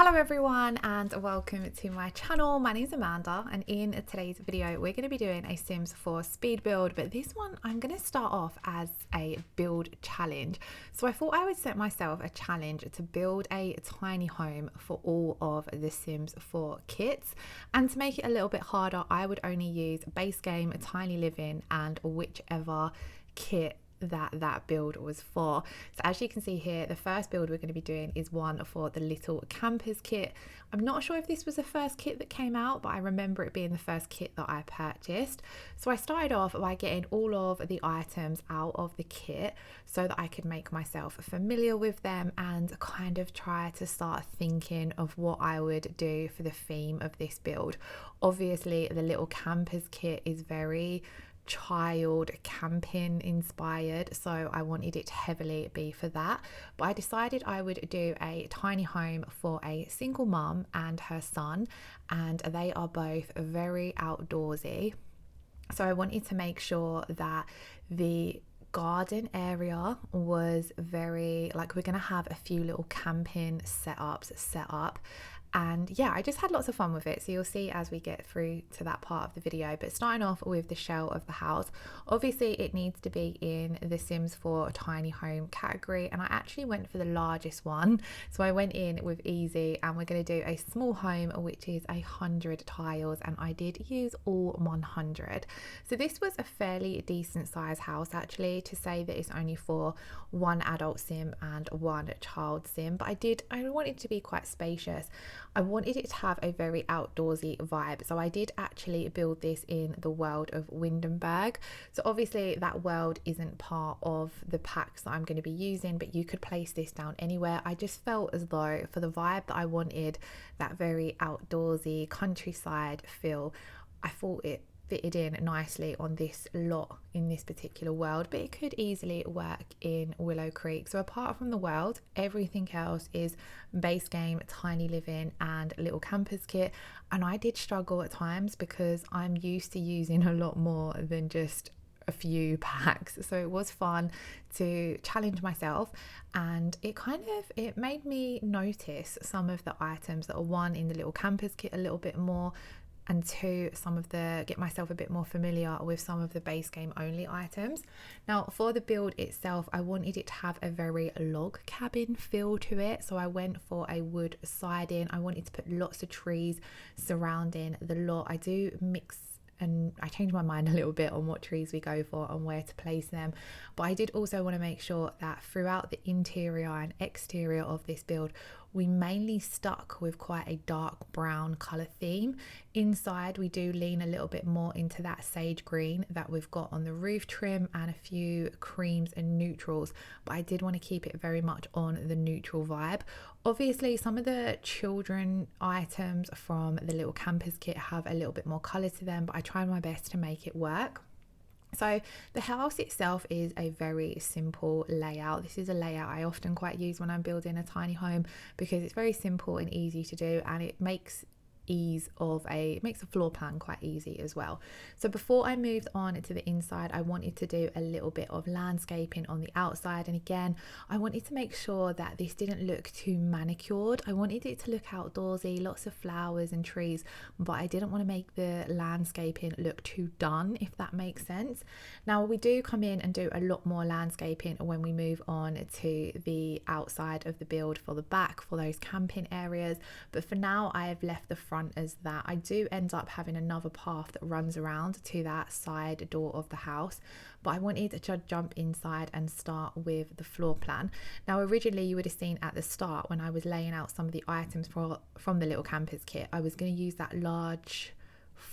Hello everyone and welcome to my channel. My name is Amanda and in today's video we're going to be doing a Sims 4 speed build, but this one I'm going to start off as a build challenge. So I thought I would set myself a challenge to build a tiny home for all of the Sims 4 kits, and to make it a little bit harder I would only use base game, tiny living and whichever kit that build was for. So as you can see here, the first build we're going to be doing is one for the little campers kit. I'm not sure if this was the first kit that came out, but I remember it being the first kit that I purchased. So I started off by getting all of the items out of the kit so that I could make myself familiar with them and kind of try to start thinking of what I would do for the theme of this build. Obviously the little campers kit is very child camping inspired, so I wanted it to heavily be for that, but I decided I would do a tiny home for a single mum and her son, and they are both very outdoorsy, so I wanted to make sure that the garden area was very, like, we're gonna have a few little camping setups set up. And yeah, I just had lots of fun with it, so you'll see as we get through to that part of the video. But starting off with the shell of the house, obviously it needs to be in the Sims 4 tiny home category, and I actually went for the largest one. So I went in with easy, and we're going to do a small home which is 100 tiles, and I did use all 100. So this was a fairly decent size house actually, to say that it's only for one adult sim and one child sim, but I wanted it to be quite spacious. I wanted it to have a very outdoorsy vibe, so I did actually build this in the world of Windenburg. So obviously that world isn't part of the packs that I'm going to be using, but you could place this down anywhere. I just felt as though for the vibe that I wanted, that very outdoorsy countryside feel, I thought it fitted in nicely on this lot in this particular world, but it could easily work in Willow Creek. So apart from the world, everything else is base game, tiny living and little campers kit. And I did struggle at times because I'm used to using a lot more than just a few packs, so it was fun to challenge myself, and it made me notice some of the items that are, one, in the little campers kit a little bit more, and two, get myself a bit more familiar with some of the base game only items. Now for the build itself, I wanted it to have a very log cabin feel to it, so I went for a wood siding. I wanted to put lots of trees surrounding the lot. I do mix, and I changed my mind a little bit on what trees we go for and where to place them, but I did also want to make sure that throughout the interior and exterior of this build we mainly stuck with quite a dark brown colour theme. Inside we do lean a little bit more into that sage green that we've got on the roof trim and a few creams and neutrals, but I did want to keep it very much on the neutral vibe. Obviously some of the children items from the little campers kit have a little bit more colour to them, but I tried my best to make it work. So the house itself is a very simple layout. This is a layout I often quite use when I'm building a tiny home because it's very simple and easy to do, and it makes a floor plan quite easy as well. So before I moved on to the inside, I wanted to do a little bit of landscaping on the outside, and again I wanted to make sure that this didn't look too manicured. I wanted it to look outdoorsy, lots of flowers and trees, but I didn't want to make the landscaping look too done, if that makes sense. Now we do come in and do a lot more landscaping when we move on to the outside of the build for the back, for those camping areas, but for now I have left the front as that. I do end up having another path that runs around to that side door of the house, but I wanted to jump inside and start with the floor plan. Now originally you would have seen at the start when I was laying out some of the items from the little campers kit, I was going to use that large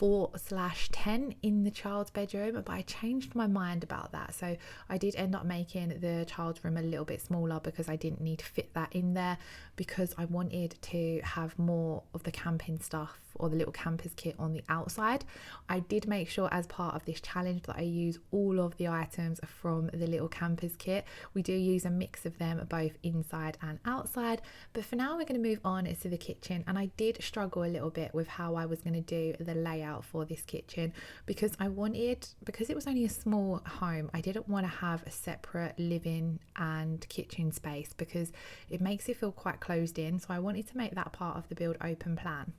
4/10 in the child's bedroom, but I changed my mind about that, so I did end up making the child's room a little bit smaller because I didn't need to fit that in there, because I wanted to have more of the camping stuff or the little campers kit on the outside. I did make sure as part of this challenge that I use all of the items from the little campers kit. We do use a mix of them both inside and outside, but for now we're going to move on to the kitchen, and I did struggle a little bit with how I was going to do the layout layout for this kitchen, because because it was only a small home, I didn't want to have a separate living and kitchen space because it makes it feel quite closed in. So I wanted to make that part of the build open plan.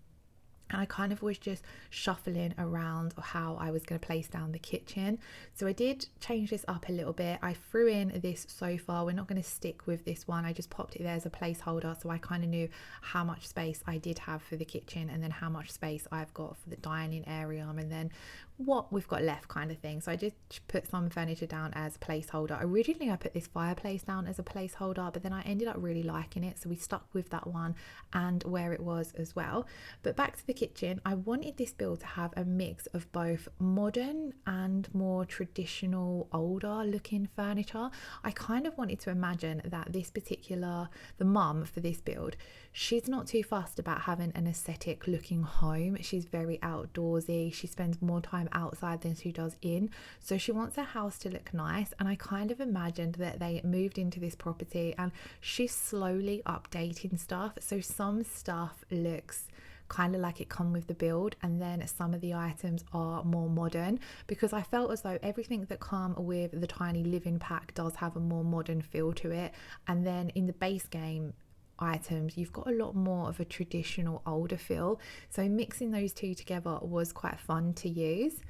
And I kind of was just shuffling around how I was going to place down the kitchen. So I did change this up a little bit. I threw in this sofa. We're not going to stick with this one. I just popped it there as a placeholder, so I kind of knew how much space I did have for the kitchen and then how much space I've got for the dining area and then what we've got left kind of thing. So I just put some furniture down as placeholder. Originally I put this fireplace down as a placeholder, but then I ended up really liking it, so we stuck with that one and where it was as well. But back to the kitchen, I wanted this build to have a mix of both modern and more traditional older looking furniture. I kind of wanted to imagine that the mum for this build, she's not too fussed about having an aesthetic looking home. She's very outdoorsy. She spends more time outside than she does in, so she wants her house to look nice. And I kind of imagined that they moved into this property and she's slowly updating stuff, so some stuff looks kind of like it come with the build, and then some of the items are more modern, because I felt as though everything that come with the tiny living pack does have a more modern feel to it, and then in the base game items you've got a lot more of a traditional older feel. So mixing those two together was quite fun to use.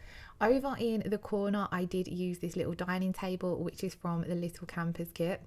Over in the corner I did use this little dining table, which is from the little campers kit.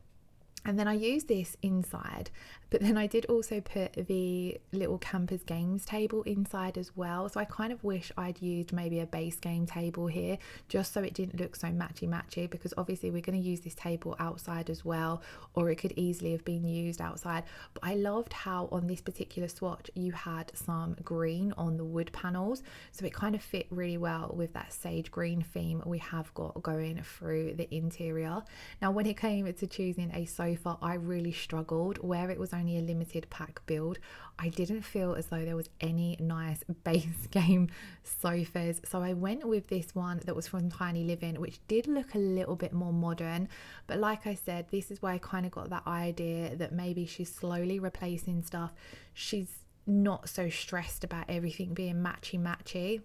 And then I used this inside, but then I did also put the little campers games table inside as well. So I kind of wish I'd used maybe a base game table here, just so it didn't look so matchy, because obviously we're going to use this table outside as well, or it could easily have been used outside. But I loved how on this particular swatch you had some green on the wood panels, so it kind of fit really well with that sage green theme we have got going through the interior. Now when it came to choosing a sofa, I really struggled. Where it was only a limited pack build, I didn't feel as though there was any nice base game sofas, so I went with this one that was from Tiny Living, which did look a little bit more modern. But like I said, this is where I kind of got that idea that maybe she's slowly replacing stuff. She's not so stressed about everything being matchy.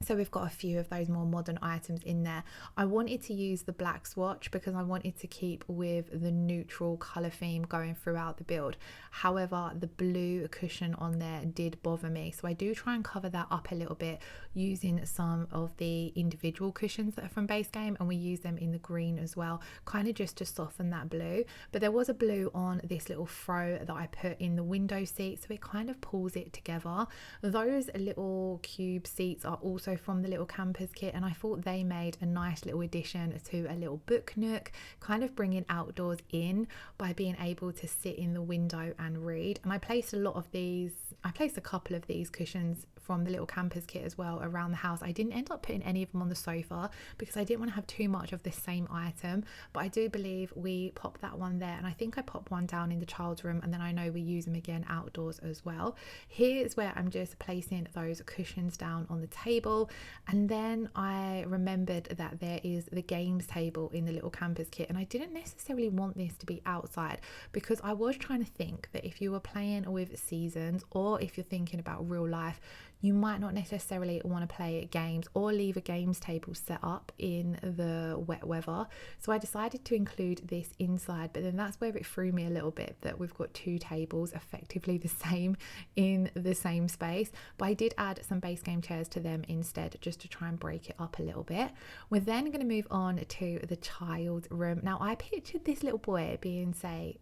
So we've got a few of those more modern items in there. I wanted to use the black swatch because I wanted to keep with the neutral colour theme going throughout the build. However, the blue cushion on there did bother me, so I do try and cover that up a little bit using some of the individual cushions that are from base game, and we use them in the green as well, kind of just to soften that blue. But there was a blue on this little throw that I put in the window seat, so it kind of pulls it together. Those little cube seats are also from the little campers kit, and I thought they made a nice little addition to a little book nook, kind of bringing outdoors in by being able to sit in the window and read. And I placed a couple of these cushions from the little campers kit as well around the house. I didn't end up putting any of them on the sofa because I didn't want to have too much of the same item, but I do believe we popped that one there, and I think I popped one down in the child's room, and then I know we use them again outdoors as well. Here's where I'm just placing those cushions down on the table, and then I remembered that there is the games table in the little campers kit, and I didn't necessarily want this to be outside because I was trying to think that if you were playing with seasons, or if you're thinking about real life, you might not necessarily want to play games or leave a games table set up in the wet weather. So I decided to include this inside, but then that's where it threw me a little bit that we've got two tables effectively the same in the same space. But I did add some base game chairs to them instead, just to try and break it up a little bit. We're then going to move on to the child's room. Now I pictured this little boy being, say,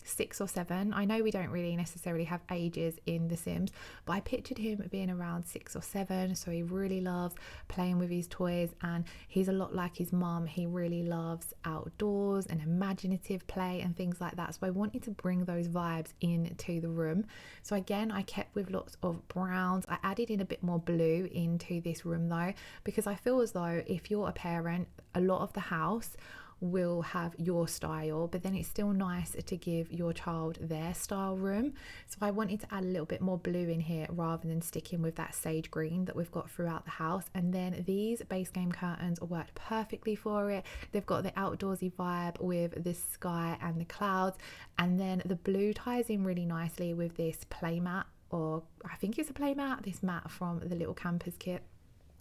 6 or 7. I know we don't really necessarily have ages in The Sims, but I pictured him being around 6 or 7, so he really loves playing with his toys, and he's a lot like his mum. He really loves outdoors and imaginative play and things like that, so I wanted to bring those vibes into the room. So again, I kept with lots of browns. I added in a bit more blue into this room though, because I feel as though if you're a parent, a lot of the house will have your style, but then it's still nice to give your child their style room. So I wanted to add a little bit more blue in here rather than sticking with that sage green that we've got throughout the house. And then these base game curtains worked perfectly for it. They've got the outdoorsy vibe with the sky and the clouds, and then the blue ties in really nicely with this play mat, or I think it's a play mat, this mat from the little campers kit.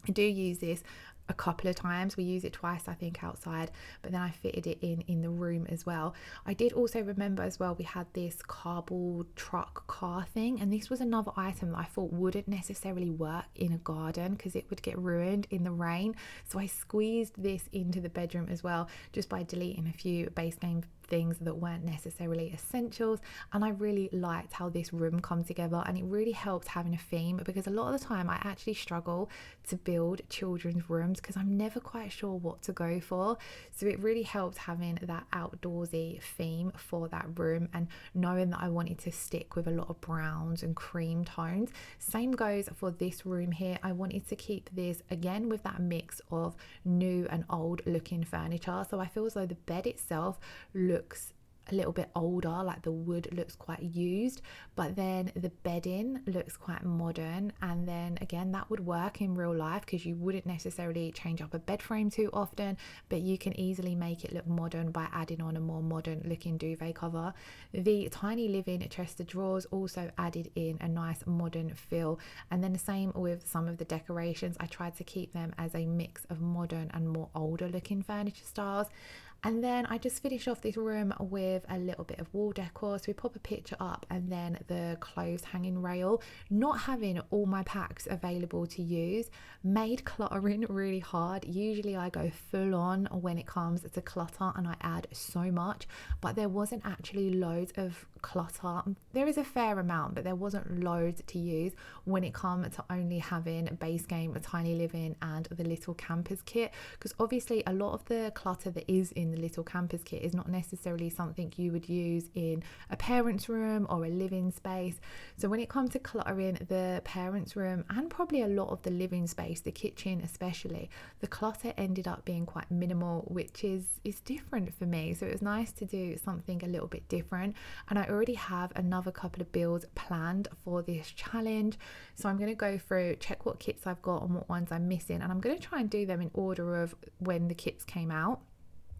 I do use this a couple of times. We use it twice, I think, outside, but then I fitted it in the room as well. I did also remember as well, we had this cardboard truck car thing, and this was another item that I thought wouldn't necessarily work in a garden because it would get ruined in the rain. So I squeezed this into the bedroom as well, just by deleting a few base game things that weren't necessarily essentials. And I really liked how this room come together, and it really helped having a theme, because a lot of the time I actually struggle to build children's rooms because I'm never quite sure what to go for. So it really helped having that outdoorsy theme for that room, and knowing that I wanted to stick with a lot of browns and cream tones. Same goes for this room here. I wanted to keep this again with that mix of new and old looking furniture. So I feel as though the bed itself looks a little bit older, like the wood looks quite used, but then the bedding looks quite modern. And then again, that would work in real life because you wouldn't necessarily change up a bed frame too often, but you can easily make it look modern by adding on a more modern looking duvet cover. The tiny living chest of drawers also added in a nice modern feel, and then the same with some of the decorations. I tried to keep them as a mix of modern and more older looking furniture styles. And then I just finish off this room with a little bit of wall decor. So we pop a picture up, and then the clothes hanging rail. Not having all my packs available to use made cluttering really hard. Usually I go full on when it comes to clutter and I add so much, but there wasn't actually loads of clutter. There is a fair amount, but there wasn't loads to use when it comes to only having base game, a tiny living and the little campers kit, because obviously a lot of the clutter that is in the little campers kit is not necessarily something you would use in a parent's room or a living space. So when it comes to cluttering the parent's room and probably a lot of the living space, the kitchen especially, the clutter ended up being quite minimal, which is different for me. So it was nice to do something a little bit different, and I already have another couple of builds planned for this challenge. So I'm going to go through, check what kits I've got and what ones I'm missing, and I'm going to try and do them in order of when the kits came out.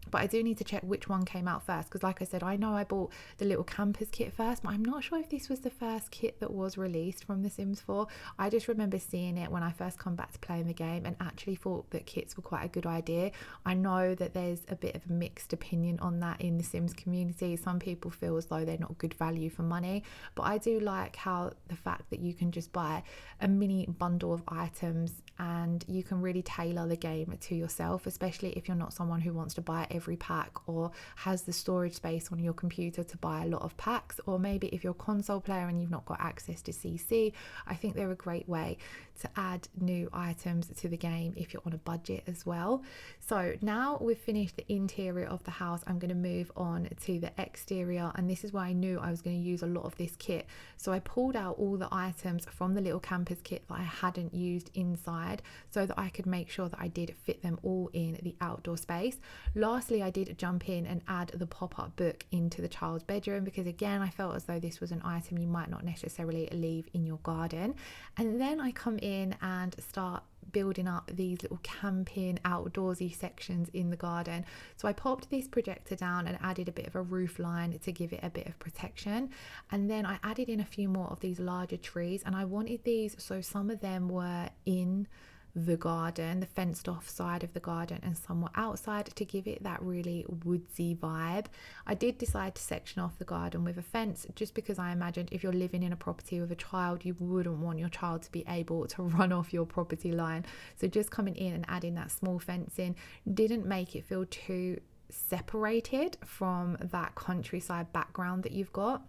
But I do need to check which one came out first, because like I said, I know I bought the little campers kit first, but I'm not sure if this was the first kit that was released from The Sims 4. I just remember seeing it when I first come back to playing the game and actually thought that kits were quite a good idea. I know that there's a bit of a mixed opinion on that in the Sims community. Some people feel as though they're not good value for money, but I do like how the fact that you can just buy a mini bundle of items and you can really tailor the game to yourself, especially if you're not someone who wants to buy every pack or has the storage space on your computer to buy a lot of packs. Or maybe if you're a console player and you've not got access to CC, I think they're a great way to add new items to the game if you're on a budget as well. So now we've finished the interior of the house, I'm going to move on to the exterior, and this is where I knew I was going to use a lot of this kit. So I pulled out all the items from the little campers kit that I hadn't used inside, so that I could make sure that I did fit them all in the outdoor space. Lastly, I did jump in and add the pop-up book into the child's bedroom, because again, I felt as though this was an item you might not necessarily leave in your garden. And then I come in and start building up these little camping outdoorsy sections in the garden. So I popped this projector down and added a bit of a roof line to give it a bit of protection, and then I added in a few more of these larger trees, and I wanted these, so some of them were in the garden, the fenced off side of the garden, and some were outside to give it that really woodsy vibe. I did decide to section off the garden with a fence, just because I imagined if you're living in a property with a child, you wouldn't want your child to be able to run off your property line. So just coming in and adding that small fencing didn't make it feel too separated from that countryside background that you've got,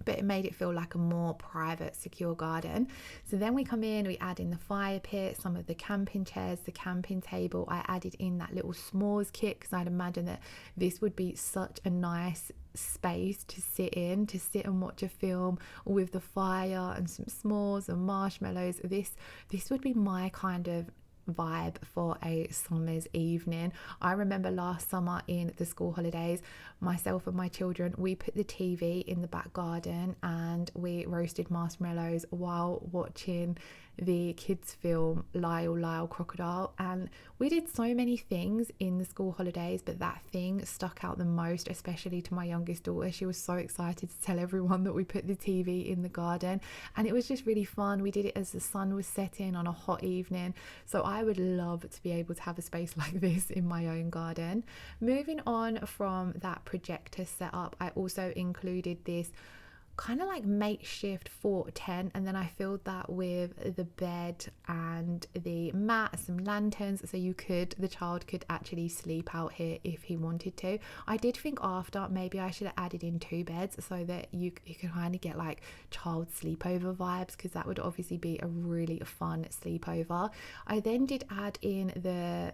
but it made it feel like a more private, secure garden. So then we come in, we add in the fire pit, some of the camping chairs, the camping table. I added in that little s'mores kit, because I'd imagine that this would be such a nice space to sit in, to sit and watch a film with the fire and some s'mores and marshmallows. This would be my kind of vibe for a summer's evening. I remember last summer in the school holidays, myself and my children, we put the TV in the back garden and we roasted marshmallows while watching the kids film Lyle Crocodile, and we did so many things in the school holidays, but that thing stuck out the most, especially to my youngest daughter. She was so excited to tell everyone that we put the TV in the garden, and it was just really fun. We did it as the sun was setting on a hot evening, so I I would love to be able to have a space like this in my own garden. Moving on from that projector setup, I also included this kind of like makeshift fort tent, and then I filled that with the bed and the mat, some lanterns, so the child could actually sleep out here if he wanted to. I did think after maybe I should have added in 2 beds so that you can kind of get like child sleepover vibes, because that would obviously be a really fun sleepover. I then did add in the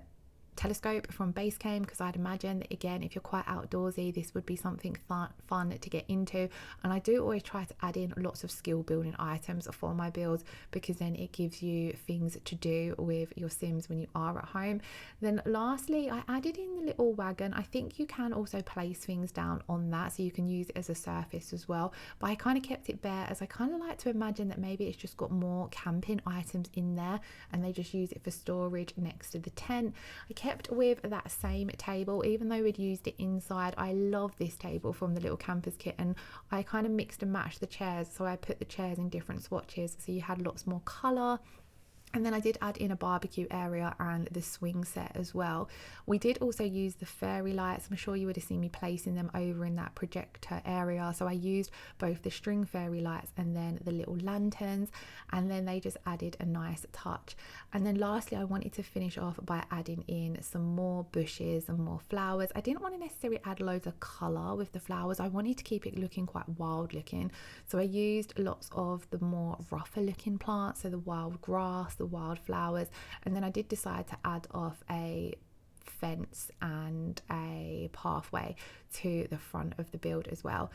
telescope from Basecamp, because I'd imagine that, again, if you're quite outdoorsy, this would be something fun to get into. And I do always try to add in lots of skill building items for my builds, because then it gives you things to do with your Sims when you are at home. Then lastly, I added in the little wagon. I think you can also place things down on that, so you can use it as a surface as well, but I kind of kept it bare, as I kind of like to imagine that maybe it's just got more camping items in there and they just use it for storage next to the tent. I kept with that same table, even though we'd used it inside. I love this table from the little campers kit, and I kind of mixed and matched the chairs, so I put the chairs in different swatches so you had lots more colour. And then I did add in a barbecue area and the swing set as well. We did also use the fairy lights. I'm sure you would have seen me placing them over in that projector area. So I used both the string fairy lights and then the little lanterns, and then they just added a nice touch. And then lastly, I wanted to finish off by adding in some more bushes and more flowers. I didn't want to necessarily add loads of colour with the flowers. I wanted to keep it looking quite wild looking. So I used lots of the more rougher looking plants, so the wild grass, the wildflowers, and then I did decide to add off a fence and a pathway to the front of the build as well.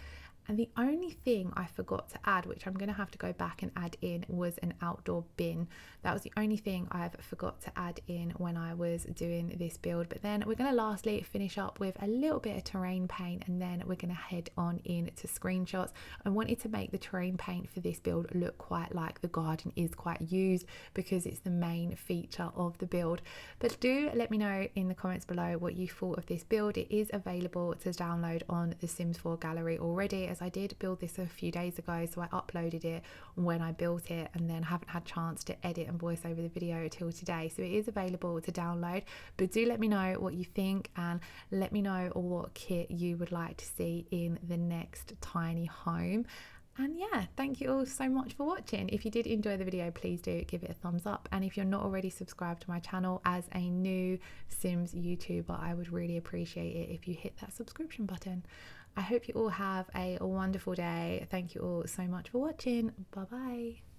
And the only thing I forgot to add, which I'm going to have to go back and add in, was an outdoor bin. That was the only thing I've forgot to add in when I was doing this build. But then we're going to lastly finish up with a little bit of terrain paint, and then we're going to head on in to screenshots. I wanted to make the terrain paint for this build look quite like the garden is quite used, because it's the main feature of the build. But do let me know in the comments below what you thought of this build. It is available to download on the Sims 4 gallery already, as I did build this a few days ago, so I uploaded it when I built it and then haven't had chance to edit and voice over the video till today. So it is available to download, but do let me know what you think, and let me know what kit you would like to see in the next tiny home. And yeah, thank you all so much for watching. If you did enjoy the video, please do give it a thumbs up, and if you're not already subscribed to my channel as a new Sims YouTuber, I would really appreciate it if you hit that subscription button. I hope you all have a wonderful day. Thank you all so much for watching. Bye bye.